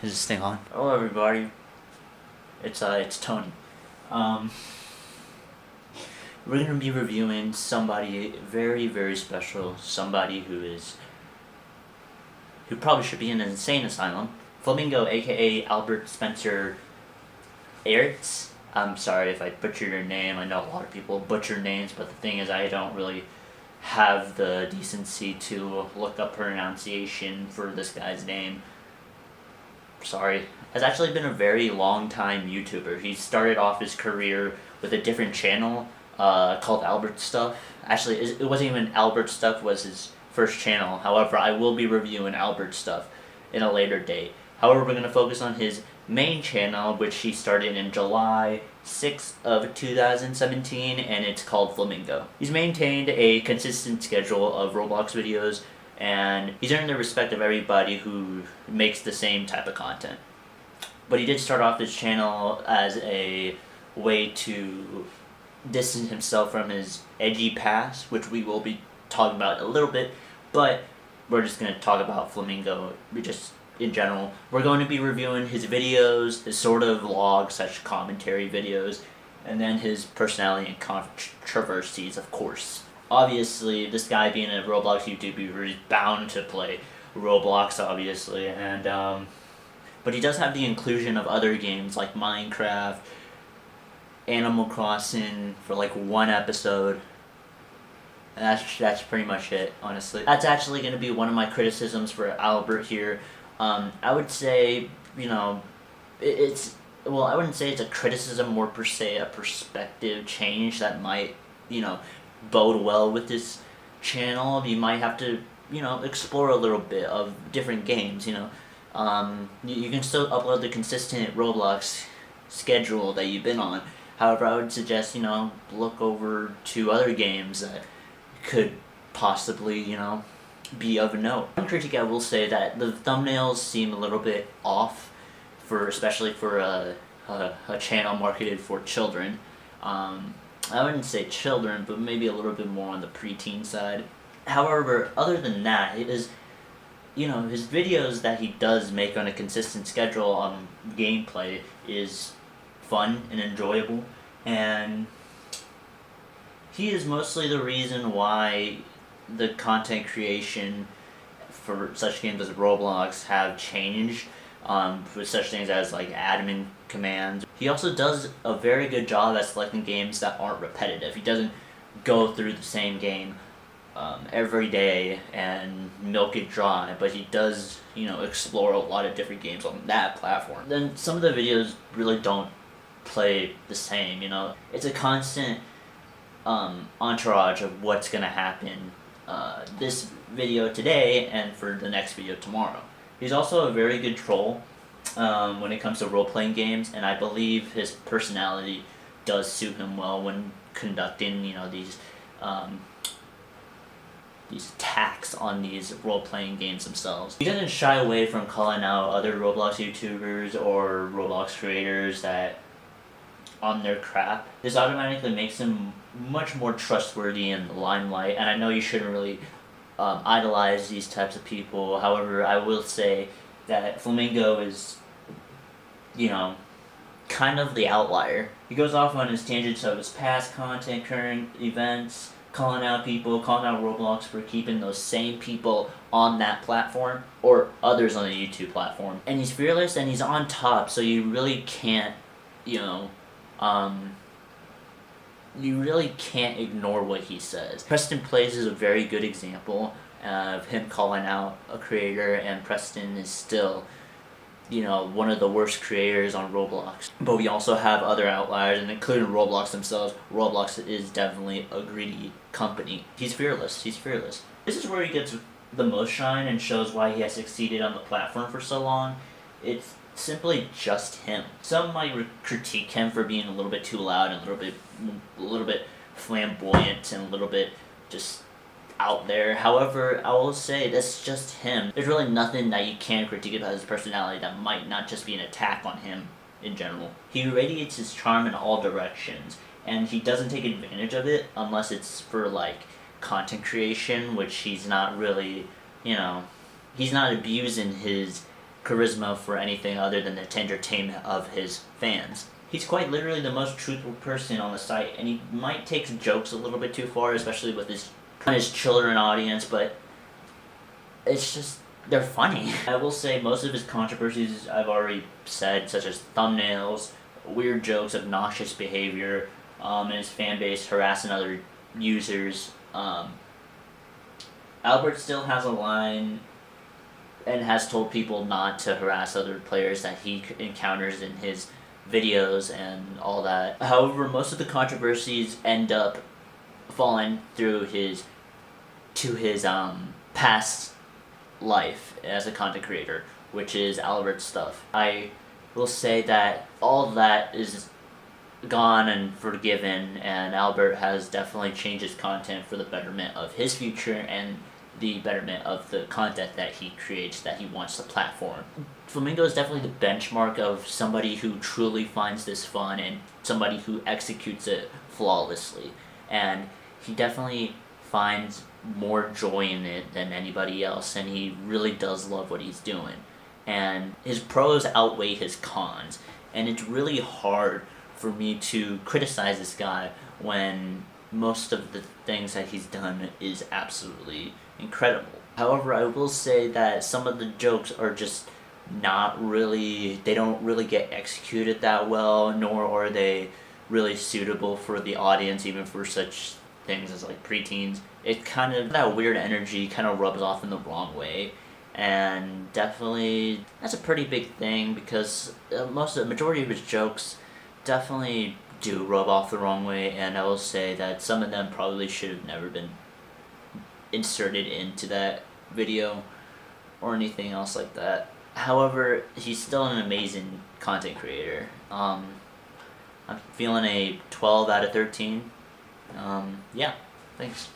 Is this thing on? Hello everybody. It's Tony. We're gonna be reviewing somebody very, very special. Somebody who probably should be in an insane asylum. Flamingo, aka Albert Spencer Aerts. I'm sorry if I butchered your name. I know a lot of people butcher names, but the thing is I don't really have the decency to look up pronunciation for this guy's name. Sorry. Has actually been a very long time YouTuber. He started off his career with a different channel called Albert Stuff. Actually, it wasn't even Albert Stuff was his first channel. However, I will be reviewing Albert Stuff in a later date. However, we're going to focus on his main channel, which he started in July 6th of 2017, and it's called Flamingo. He's maintained a consistent schedule of Roblox videos, and he's earned the respect of everybody who makes the same type of content. But he did start off this channel as a way to distance himself from his edgy past, which we will be talking about a little bit, but we're just going to talk about Flamingo just in general. We're going to be reviewing his videos, his sort of vlog / commentary videos, and then his personality and controversies, of course. Obviously, this guy being a Roblox YouTuber is bound to play Roblox, obviously, and but he does have the inclusion of other games like Minecraft, Animal Crossing for like one episode. And that's pretty much it, honestly. That's actually going to be one of my criticisms for Albert here. I would say, you know, well, I wouldn't say it's a criticism, more per se a perspective change that might, you know, bode well with this channel. You might have to, you know, explore a little bit of different games, you know. You can still upload the consistent Roblox schedule that you've been on. However, I would suggest, you know, look over to other games that could possibly, you know, be of note. One critique I will say that the thumbnails seem a little bit off, especially for a channel marketed for children. I wouldn't say children, but maybe a little bit more on the preteen side. However, other than that, it is, you know, his videos that he does make on a consistent schedule on gameplay is fun and enjoyable, and he is mostly the reason why the content creation for such games as Roblox have changed, with such things as like admin commands. He also does a very good job at selecting games that aren't repetitive. He doesn't go through the same game every day and milk it dry, but he does, you know, explore a lot of different games on that platform. Then some of the videos really don't play the same, you know. It's a constant entourage of what's gonna happen this video today and for the next video tomorrow. He's also a very good troll when it comes to role-playing games, and I believe his personality does suit him well when conducting, you know, these attacks on these role-playing games themselves. He doesn't shy away from calling out other Roblox YouTubers or Roblox creators that on their crap. This automatically makes him much more trustworthy in the limelight, and I know you shouldn't really idolize these types of people. However, I will say that Flamingo is, you know, kind of the outlier. He goes off on his tangents of his past content, current events, calling out people, calling out Roblox for keeping those same people on that platform or others on the YouTube platform. And he's fearless and he's on top, so you really can't, you know, you really can't ignore what he says. Preston Plays is a very good example of him calling out a creator, and Preston is still, you know, one of the worst creators on Roblox. But we also have other outliers, and including Roblox themselves. Roblox is definitely a greedy company. He's fearless. He's fearless. This is where he gets the most shine and shows why he has succeeded on the platform for so long. It's simply just him. Some might critique him for being a little bit too loud and a little bit flamboyant and a little bit just out there. However, I will say that's just him. There's really nothing that you can critique about his personality that might not just be an attack on him in general. He radiates his charm in all directions, and he doesn't take advantage of it unless it's for like content creation, which he's not really, you know, he's not abusing his charisma for anything other than the entertainment of his fans. He's quite literally the most truthful person on the site, and he might take jokes a little bit too far, especially with his children audience, but it's just, they're funny. I will say most of his controversies I've already said, such as thumbnails, weird jokes, obnoxious behavior, and his fan base harassing other users. Albert still has a line and has told people not to harass other players that he encounters in his videos and all that. However, most of the controversies end up falling through his past life as a content creator, which is Albert's stuff. I will say that all that is gone and forgiven, and Albert has definitely changed his content for the betterment of his future and the betterment of the content that he creates that he wants to platform. Flamingo is definitely the benchmark of somebody who truly finds this fun and somebody who executes it flawlessly, and he definitely finds more joy in it than anybody else, and he really does love what he's doing, and his pros outweigh his cons, and it's really hard for me to criticize this guy when most of the things that he's done is absolutely incredible. However, I will say that some of the jokes are just they don't really get executed that well, nor are they really suitable for the audience, even for such things as like preteens. It kind of, that weird energy kind of rubs off in the wrong way, and definitely that's a pretty big thing because the majority of his jokes definitely do rub off the wrong way, and I will say that some of them probably should have never been inserted into that video or anything else like that. However, he's still an amazing content creator. I'm feeling a 12 out of 13. Yeah, thanks.